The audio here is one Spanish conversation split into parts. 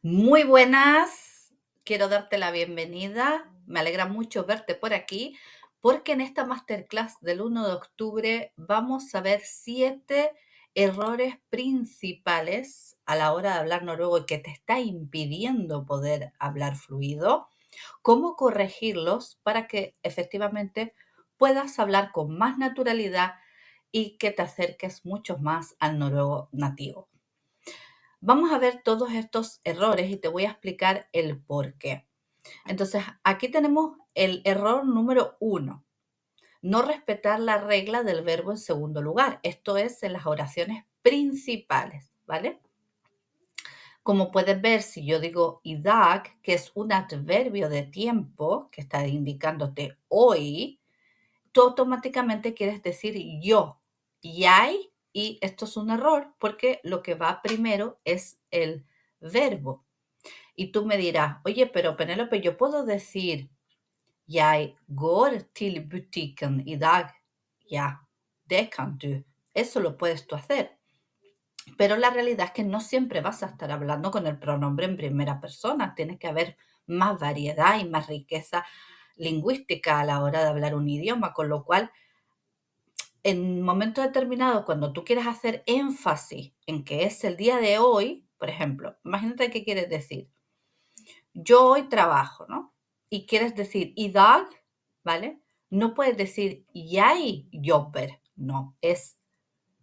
Muy buenas, quiero darte la bienvenida. Me alegra mucho verte por aquí, porque en esta masterclass del 1 de octubre vamos a ver 7 errores principales a la hora de hablar noruego y que te está impidiendo poder hablar fluido, cómo corregirlos para que efectivamente puedas hablar con más naturalidad y que te acerques mucho más al noruego nativo. Vamos a ver todos estos errores y te voy a explicar el por qué. Entonces, aquí tenemos el error número 1, no respetar la regla del verbo en segundo lugar. Esto es en las oraciones principales, ¿vale? Como puedes ver, si yo digo idag, que es un adverbio de tiempo que está indicándote hoy, tú automáticamente quieres decir yo, yay, y esto es un error porque lo que va primero es el verbo. Y tú me dirás, oye, pero Penélope, yo puedo decir, jeg går til butikken i dag. Ja, det kan du. Eso lo puedes tú hacer. Pero la realidad es que no siempre vas a estar hablando con el pronombre en primera persona. Tiene que haber más variedad y más riqueza lingüística a la hora de hablar un idioma, con lo cual en momentos determinados, cuando tú quieres hacer énfasis en que es el día de hoy, por ejemplo, imagínate qué quieres decir. Yo hoy trabajo, ¿no? Y quieres decir idag, ¿vale? No puedes decir jeg jobber, no, es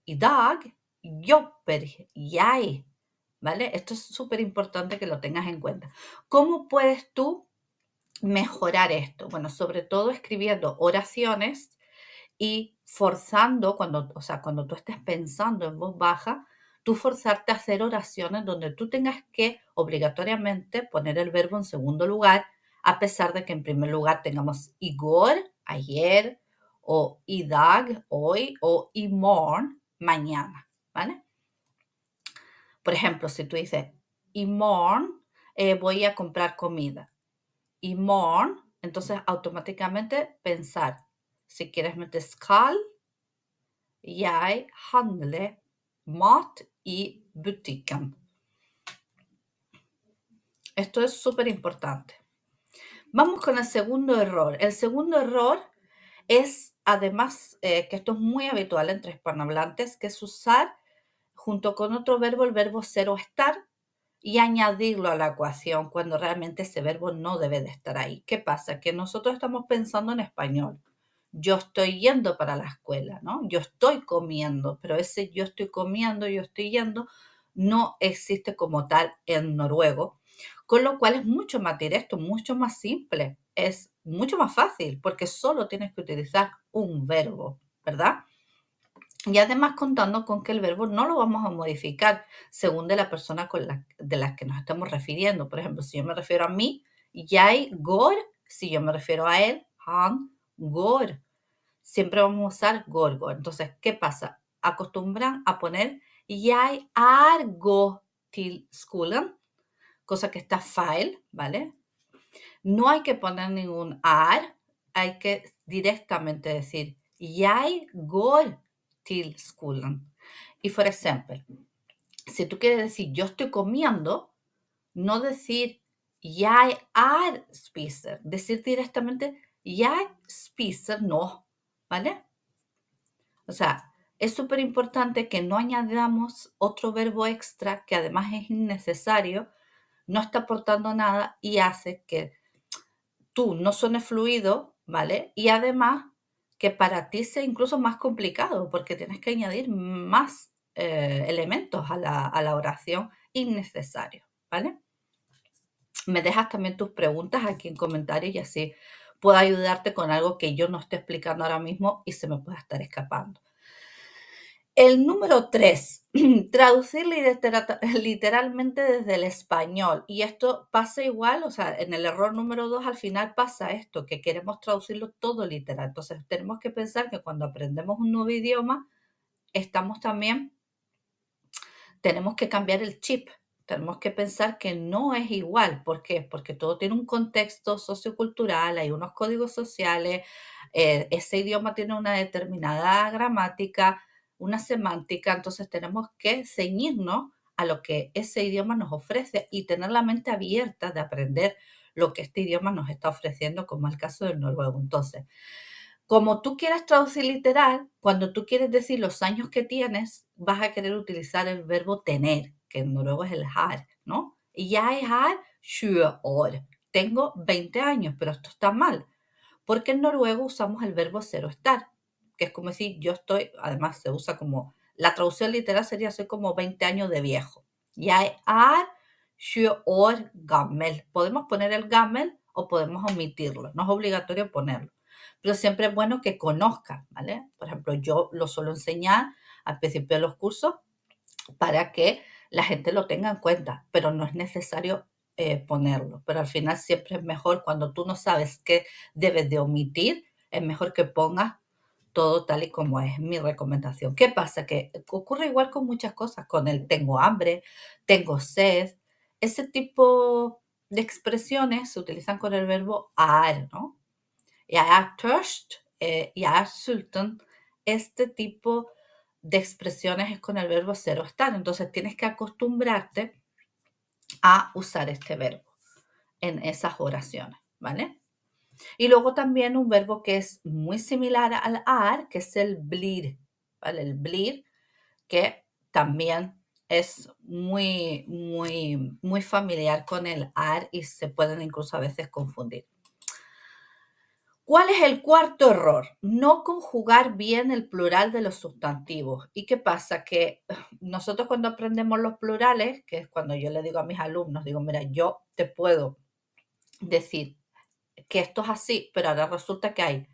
idag jobber jeg, ¿vale? Esto es súper importante que lo tengas en cuenta. ¿Cómo puedes tú mejorar esto? Bueno, sobre todo escribiendo oraciones y forzando, cuando tú estés pensando en voz baja, tú forzarte a hacer oraciones donde tú tengas que obligatoriamente poner el verbo en segundo lugar, a pesar de que en primer lugar tengamos igor, ayer, o idag, hoy, o imorgon, mañana, ¿vale? Por ejemplo, si tú dices, imorgon voy a comprar comida. Imorgon, entonces automáticamente pensar, si quieres meter skal, jeg handler mat i butikken. Esto es súper importante. Vamos con el segundo error. El segundo error es, además, que esto es muy habitual entre hispanohablantes, que es usar junto con otro verbo el verbo ser o estar y añadirlo a la ecuación cuando realmente ese verbo no debe de estar ahí. ¿Qué pasa? Que nosotros estamos pensando en español. Yo estoy yendo para la escuela, ¿no? Yo estoy comiendo, pero ese yo estoy comiendo, yo estoy yendo, no existe como tal en noruego, con lo cual es mucho más directo, mucho más simple, es mucho más fácil, porque solo tienes que utilizar un verbo, ¿verdad? Y además contando con que el verbo no lo vamos a modificar según de la persona de la que nos estemos refiriendo. Por ejemplo, si yo me refiero a mí, jeg går. Si yo me refiero a él, han går. Siempre vamos a usar går. Entonces, ¿qué pasa? Acostumbran a poner jeg går til skolen, cosa que está feil, ¿vale? No hay que poner ningún hay que directamente decir jeg går til skolen. Y por ejemplo, si tú quieres decir yo estoy comiendo, no decir jeg spiser, decir directamente jeg spiser no, ¿vale? O sea, es súper importante que no añadamos otro verbo extra que además es innecesario, no está aportando nada y hace que tú no suenes fluido, ¿vale? Y además que para ti sea incluso más complicado porque tienes que añadir más elementos a la oración innecesarios, ¿vale? Me dejas también tus preguntas aquí en comentarios y así puedo ayudarte con algo que yo no esté explicando ahora mismo y se me pueda estar escapando. El número 3, traducir literalmente desde el español. Y esto pasa igual, o sea, en el error número 2 al final pasa esto, que queremos traducirlo todo literal. Entonces tenemos que pensar que cuando aprendemos un nuevo idioma, estamos también, tenemos que cambiar el chip. Tenemos que pensar que no es igual. ¿Por qué? Porque todo tiene un contexto sociocultural, hay unos códigos sociales, ese idioma tiene una determinada gramática, una semántica, entonces tenemos que ceñirnos a lo que ese idioma nos ofrece y tener la mente abierta de aprender lo que este idioma nos está ofreciendo, como el caso del noruego. Entonces, como tú quieres traducir literal, cuando tú quieres decir los años que tienes, vas a querer utilizar el verbo tener, que en noruego es el har, ¿no? Y jeg har 20 år. Tengo 20 años, pero esto está mal, porque en noruego usamos el verbo ser o estar, que es como decir yo estoy, además se usa como, la traducción literal sería soy como 20 años de viejo. Jeg er 20 år gammel. Podemos poner el gammel o podemos omitirlo, no es obligatorio ponerlo, pero siempre es bueno que conozcan, ¿vale? Por ejemplo, yo lo suelo enseñar al principio de los cursos para que la gente lo tenga en cuenta, pero no es necesario ponerlo. Pero al final siempre es mejor cuando tú no sabes qué debes de omitir, es mejor que pongas todo tal y como es mi recomendación. ¿Qué pasa? Que ocurre igual con muchas cosas, con el tengo hambre, tengo sed, ese tipo de expresiones se utilizan con el verbo er, ¿no? Jeg er tørst, jeg er sulten. Este tipo de expresiones es con el verbo ser o estar. Entonces tienes que acostumbrarte a usar este verbo en esas oraciones, ¿vale? Y luego también un verbo que es muy similar al ar, que es el blir, ¿vale? El blir, que también es muy familiar con el ar y se pueden incluso a veces confundir. ¿Cuál es el cuarto error? No conjugar bien el plural de los sustantivos. ¿Y qué pasa? Que nosotros cuando aprendemos los plurales, que es cuando yo le digo a mis alumnos, digo, mira, yo te puedo decir que esto es así, pero ahora resulta que hay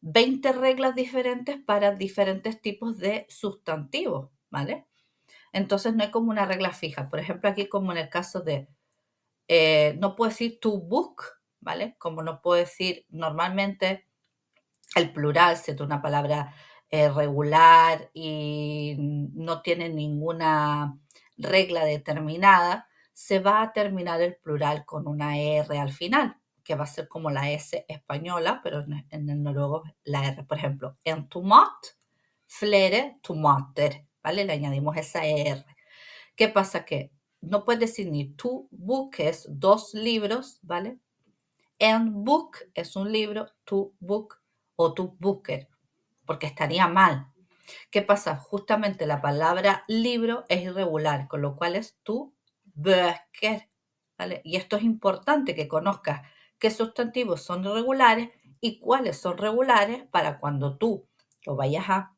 20 reglas diferentes para diferentes tipos de sustantivos, ¿vale? Entonces no hay como una regla fija. Por ejemplo, aquí como en el caso de, no puedo decir to book, ¿vale? Como no puedo decir normalmente el plural, si es una palabra regular y no tiene ninguna regla determinada, se va a terminar el plural con una R al final, que va a ser como la S española, pero en el noruego la R. Por ejemplo, en tomat, flere tomater, ¿vale? Le añadimos esa R. ¿Qué pasa? Que no puedes decir ni tu book, que es 2 libros, ¿vale? En book es un libro, tu book o tu booker, porque estaría mal. ¿Qué pasa? Justamente la palabra libro es irregular, con lo cual es tu böcker, ¿vale? Y esto es importante que conozcas qué sustantivos son irregulares y cuáles son regulares para cuando tú lo vayas a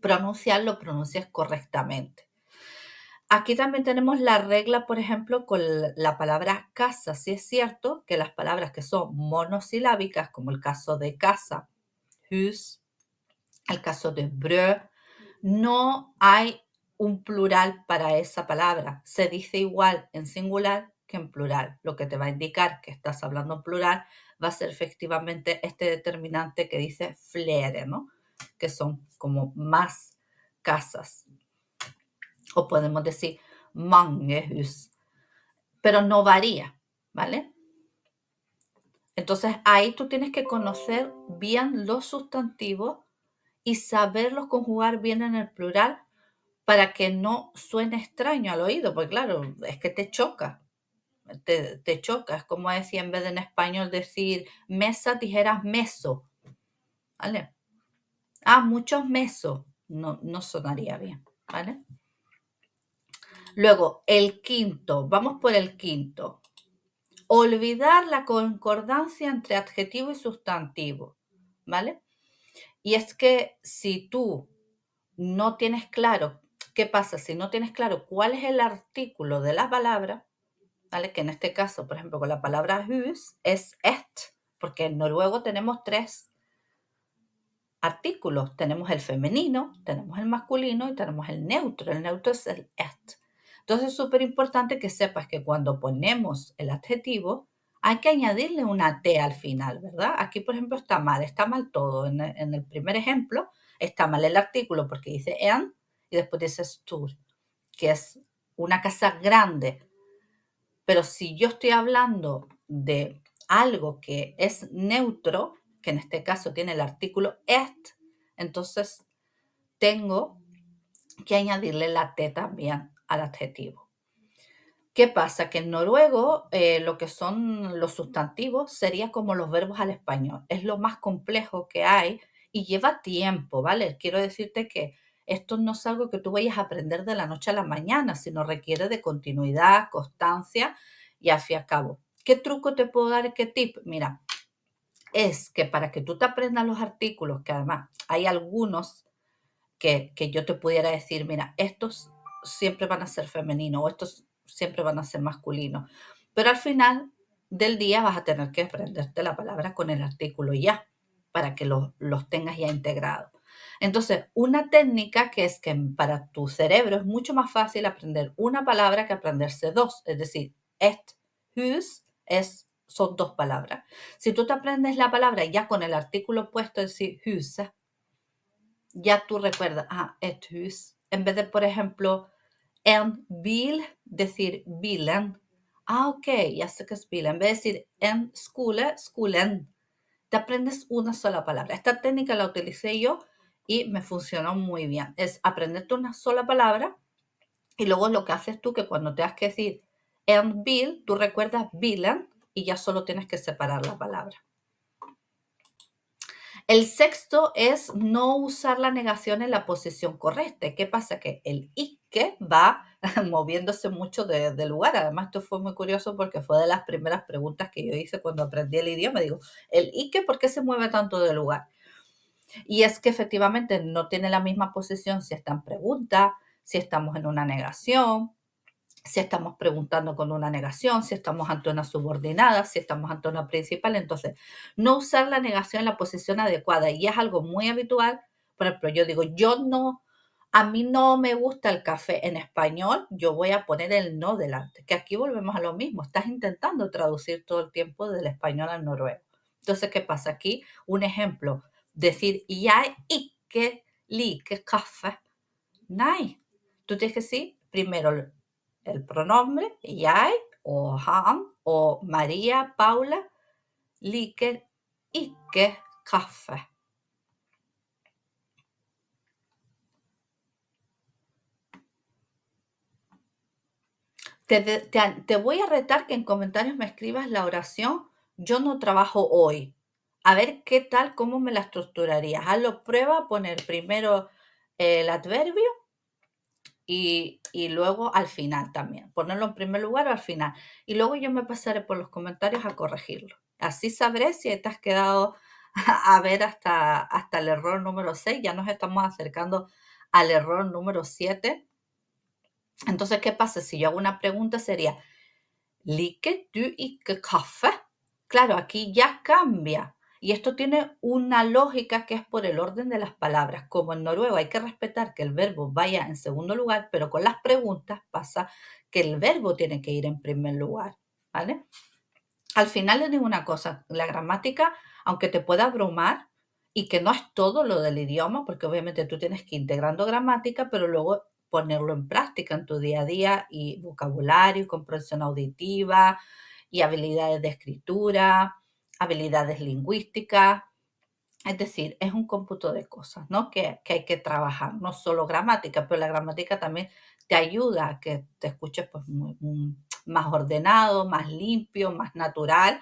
pronunciar, lo pronuncies correctamente. Aquí también tenemos la regla, por ejemplo, con la palabra casa. Sí es cierto que las palabras que son monosilábicas, como el caso de casa, hus, el caso de brød, no hay un plural para esa palabra. Se dice igual en singular que en plural. Lo que te va a indicar que estás hablando en plural va a ser efectivamente este determinante que dice flere, ¿no? Que son como más casas. O podemos decir mange hus, pero no varía, ¿vale? Entonces ahí tú tienes que conocer bien los sustantivos y saberlos conjugar bien en el plural para que no suene extraño al oído, porque claro, es que te choca, te choca. Es como decir, en vez de en español decir mesa, dijeras meso, ¿vale? Ah, muchos mesos, no sonaría bien, ¿vale? Luego, el quinto, vamos por el quinto. Olvidar la concordancia entre adjetivo y sustantivo, ¿vale? Y es que si tú no tienes claro, ¿qué pasa? Si no tienes claro cuál es el artículo de la palabra, ¿vale? Que en este caso, por ejemplo, con la palabra hus es et, porque en noruego tenemos 3 artículos. Tenemos el femenino, tenemos el masculino y tenemos el neutro. El neutro es el et. Entonces es súper importante que sepas que cuando ponemos el adjetivo hay que añadirle una T al final, ¿verdad? Aquí, por ejemplo, está mal todo. En el primer ejemplo está mal el artículo porque dice en y después dice stur, que es una casa grande. Pero si yo estoy hablando de algo que es neutro, que en este caso tiene el artículo et, entonces tengo que añadirle la T también al adjetivo. ¿Qué pasa? Que en noruego lo que son los sustantivos sería como los verbos al español. Es lo más complejo que hay y lleva tiempo, ¿vale? Quiero decirte que esto no es algo que tú vayas a aprender de la noche a la mañana, sino requiere de continuidad, constancia y al fin y al cabo. ¿Qué truco te puedo dar? ¿Qué tip? Mira, es que para que tú te aprendas los artículos, que además hay algunos que yo te pudiera decir, mira, estos siempre van a ser femeninos o estos siempre van a ser masculinos. Pero al final del día vas a tener que aprenderte la palabra con el artículo ya, para que los tengas ya integrados. Entonces, una técnica que es que para tu cerebro es mucho más fácil aprender una palabra que aprenderse dos. Es decir, hus son dos palabras. Si tú te aprendes la palabra ya con el artículo puesto, es decir, huset, ya tú recuerdas, ett hus. En vez de, por ejemplo, en bil, decir bilen. Ok, ya sé que es bilen. En vez de decir en skole, skolen. Te aprendes una sola palabra. Esta técnica la utilicé yo y me funcionó muy bien. Es aprenderte una sola palabra y luego lo que haces tú que cuando tengas que decir en bil, tú recuerdas bilen y ya solo tienes que separar la palabra. El sexto es no usar la negación en la posición correcta. ¿Qué pasa? Que el Ike va moviéndose mucho de lugar. Además, esto fue muy curioso porque fue de las primeras preguntas que yo hice cuando aprendí el idioma. Digo, ¿el Ike por qué se mueve tanto de lugar? Y es que efectivamente no tiene la misma posición si está en pregunta, si estamos en una negación, si estamos preguntando con una negación, si estamos ante una subordinada, si estamos ante una principal. Entonces, no usar la negación en la posición adecuada y es algo muy habitual. Por ejemplo, yo digo, a mí no me gusta el café en español, yo voy a poner el no delante, que aquí volvemos a lo mismo, estás intentando traducir todo el tiempo del español al noruego. Entonces, ¿qué pasa aquí? Un ejemplo, decir, jeg ikke liker kaffe. Nei, tú tienes que decir primero el pronombre jeg o han o María, Paula liker ikke kaffe. Te voy a retar que en comentarios me escribas la oración yo no trabajo hoy. A ver qué tal, cómo me la estructurarías. Hazlo prueba, poner primero el adverbio y luego al final también. Ponerlo en primer lugar o al final. Y luego yo me pasaré por los comentarios a corregirlo. Así sabré si te has quedado a ver hasta el error número 6. Ya nos estamos acercando al error número 7. Entonces, ¿qué pasa? Si yo hago una pregunta sería, ¿liker du ikke kaffe? Claro, aquí ya cambia. Y esto tiene una lógica que es por el orden de las palabras. Como en noruego hay que respetar que el verbo vaya en segundo lugar, pero con las preguntas pasa que el verbo tiene que ir en primer lugar, ¿vale? Al final les digo una cosa, la gramática, aunque te pueda abrumar y que no es todo lo del idioma, porque obviamente tú tienes que ir integrando gramática, pero luego ponerlo en práctica en tu día a día y vocabulario, comprensión auditiva y habilidades de escritura, habilidades lingüísticas. Es decir, es un cómputo de cosas, ¿no? Que hay que trabajar, no solo gramática, pero la gramática también te ayuda a que te escuches pues, más ordenado, más limpio, más natural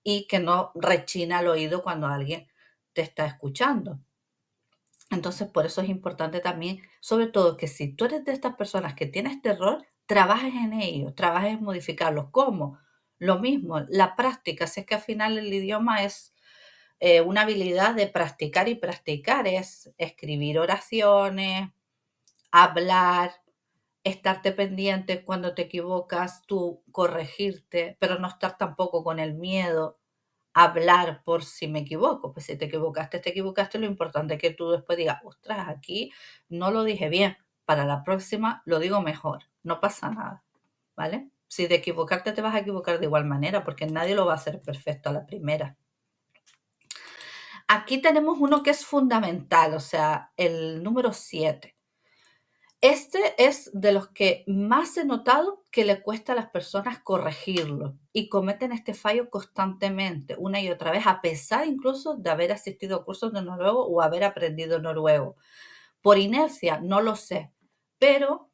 y que no rechina al oído cuando alguien te está escuchando. Entonces, por eso es importante también, sobre todo, que si tú eres de estas personas que tienes este error, trabajes en ello, trabajes en modificarlo. ¿Cómo? Lo mismo, la práctica, si es que al final el idioma es una habilidad de practicar y practicar, es escribir oraciones, hablar, estarte pendiente cuando te equivocas, tú corregirte, pero no estar tampoco con el miedo a hablar por si me equivoco. Pues si te equivocaste, te equivocaste. Lo importante es que tú después digas, ostras, aquí no lo dije bien. Para la próxima lo digo mejor. No pasa nada, ¿vale? Si de equivocarte te vas a equivocar de igual manera, porque nadie lo va a hacer perfecto a la primera. Aquí tenemos uno que es fundamental, o sea, el número 7. Este es de los que más he notado que le cuesta a las personas corregirlo y cometen este fallo constantemente, una y otra vez, a pesar incluso de haber asistido a cursos de noruego o haber aprendido noruego. Por inercia, no lo sé, pero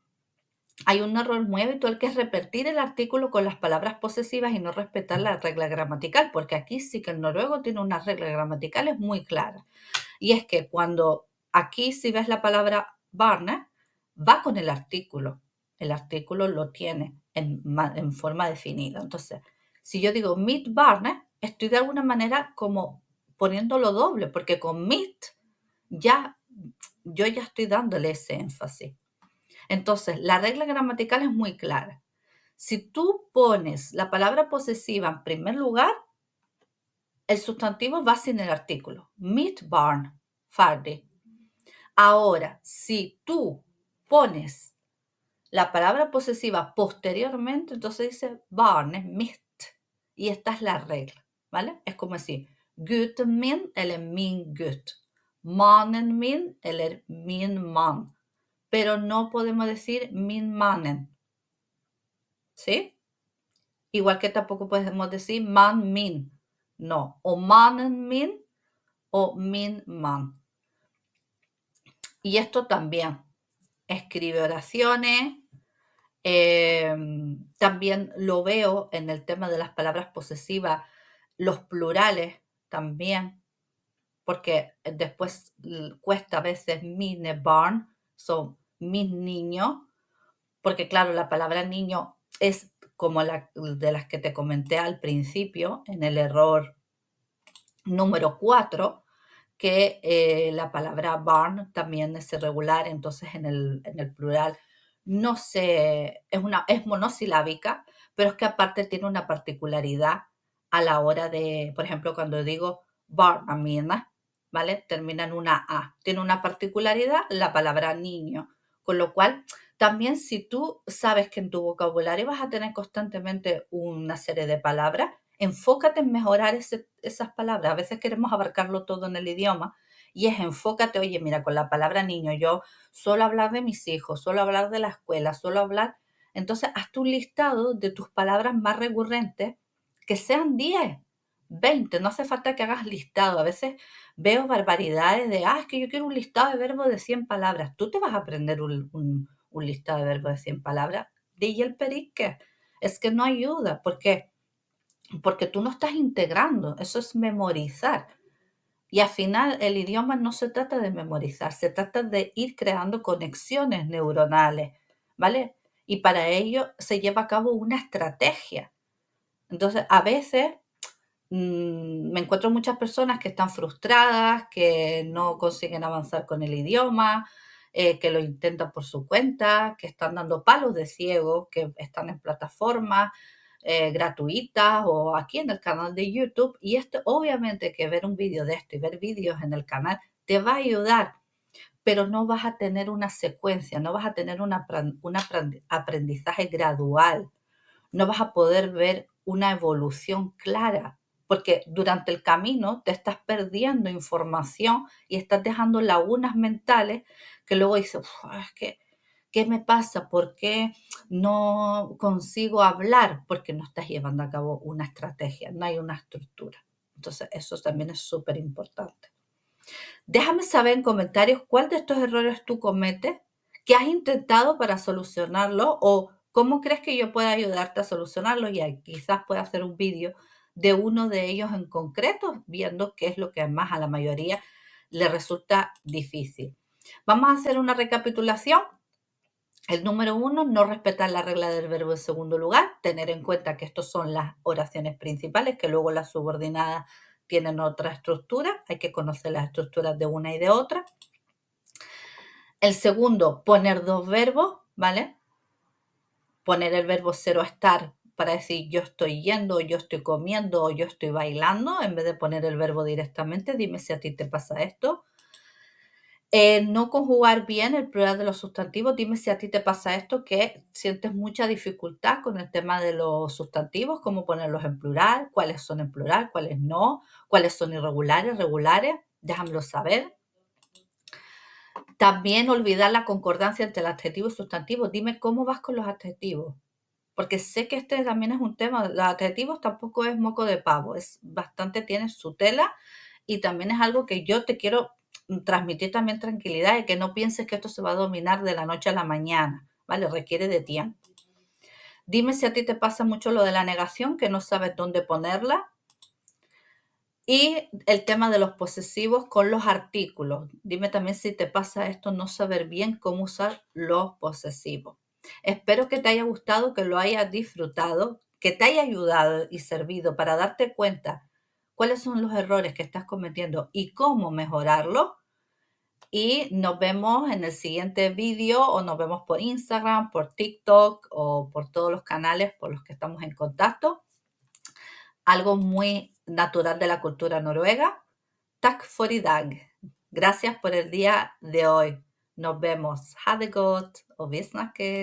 hay un error muy habitual que es repetir el artículo con las palabras posesivas y no respetar la regla gramatical, porque aquí sí que el noruego tiene unas reglas gramaticales muy claras. Y es que cuando aquí si ves la palabra barne, va con el artículo lo tiene en forma definida. Entonces, si yo digo mit barne, estoy de alguna manera como poniéndolo doble, porque con mit ya yo ya estoy dándole ese énfasis. Entonces, la regla gramatical es muy clara. Si tú pones la palabra posesiva en primer lugar, el sustantivo va sin el artículo. Mit barn, färdig. Ahora, si tú pones la palabra posesiva posteriormente, entonces dice barn, mitt. Y esta es la regla, ¿vale? Es como decir, guten min eller min gut. Mannen min eller min man. Pero no podemos decir min mannen, ¿sí? Igual que tampoco podemos decir man min. No, o mannen min o min man. Y esto también escribe oraciones. También lo veo en el tema de las palabras posesivas, los plurales también, porque después cuesta a veces mine barn, son mis niños, porque claro, la palabra niño es como la de las que te comenté al principio, en el error número 4, que la palabra barn también es irregular, entonces en el plural no se, es monosilábica, pero es que aparte tiene una particularidad a la hora de, por ejemplo, cuando digo barnamina, ¿vale? Termina en una A. Tiene una particularidad la palabra niño, con lo cual también si tú sabes que en tu vocabulario vas a tener constantemente una serie de palabras, enfócate en mejorar esas palabras. A veces queremos abarcarlo todo en el idioma y es enfócate, oye, mira, con la palabra niño, yo suelo hablar de mis hijos, suelo hablar de la escuela, suelo hablar. Entonces, hazte un listado de tus palabras más recurrentes, que sean 10, 20. No hace falta que hagas listado. A veces veo barbaridades de, es que yo quiero un listado de verbos de 100 palabras. Tú te vas a aprender un listado de verbos de 100 palabras. Di el perique. Es que no ayuda. ¿Por qué? Porque tú no estás integrando, eso es memorizar. Y al final el idioma no se trata de memorizar, se trata de ir creando conexiones neuronales, ¿vale? Y para ello se lleva a cabo una estrategia. Entonces, a veces me encuentro muchas personas que están frustradas, que no consiguen avanzar con el idioma, que lo intentan por su cuenta, que están dando palos de ciego, que están en plataformas gratuitas o aquí en el canal de YouTube. Y esto, obviamente, que ver un vídeo de esto y ver vídeos en el canal te va a ayudar, pero no vas a tener una secuencia, no vas a tener un aprendizaje gradual, no vas a poder ver una evolución clara, porque durante el camino te estás perdiendo información y estás dejando lagunas mentales que luego dices, es que, ¿qué me pasa? ¿Por qué no consigo hablar? Porque no estás llevando a cabo una estrategia, no hay una estructura. Entonces, eso también es súper importante. Déjame saber en comentarios cuál de estos errores tú cometes, qué has intentado para solucionarlo o cómo crees que yo pueda ayudarte a solucionarlo y quizás pueda hacer un vídeo de uno de ellos en concreto, viendo qué es lo que más a la mayoría le resulta difícil. Vamos a hacer una recapitulación. El número 1, no respetar la regla del verbo en segundo lugar, tener en cuenta que estos son las oraciones principales, que luego las subordinadas tienen otra estructura, hay que conocer las estructuras de una y de otra. El segundo, poner dos verbos, ¿vale? Poner el verbo cero estar para decir yo estoy yendo, yo estoy comiendo o yo estoy bailando, en vez de poner el verbo directamente. Dime si a ti te pasa esto. No conjugar bien el plural de los sustantivos. Dime si a ti te pasa esto, que sientes mucha dificultad con el tema de los sustantivos, cómo ponerlos en plural, cuáles son en plural, cuáles no, cuáles son irregulares, regulares. Déjamelo saber. También olvidar la concordancia entre el adjetivo y sustantivo. Dime cómo vas con los adjetivos, porque sé que este también es un tema. Los adjetivos tampoco es moco de pavo, es bastante, tiene su tela y también es algo que yo te quiero transmitir también tranquilidad y que no pienses que esto se va a dominar de la noche a la mañana, ¿vale? Requiere de tiempo. Dime si a ti te pasa mucho lo de la negación, que no sabes dónde ponerla. Y el tema de los posesivos con los artículos. Dime también si te pasa esto, no saber bien cómo usar los posesivos. Espero que te haya gustado, que lo hayas disfrutado, que te haya ayudado y servido para darte cuenta cuáles son los errores que estás cometiendo y cómo mejorarlos. Y nos vemos en el siguiente vídeo o nos vemos por Instagram, por TikTok o por todos los canales por los que estamos en contacto. Algo muy natural de la cultura noruega. Tack for i dag. Gracias por el día de hoy. Nos vemos. Ha det godt, og vi snakkes.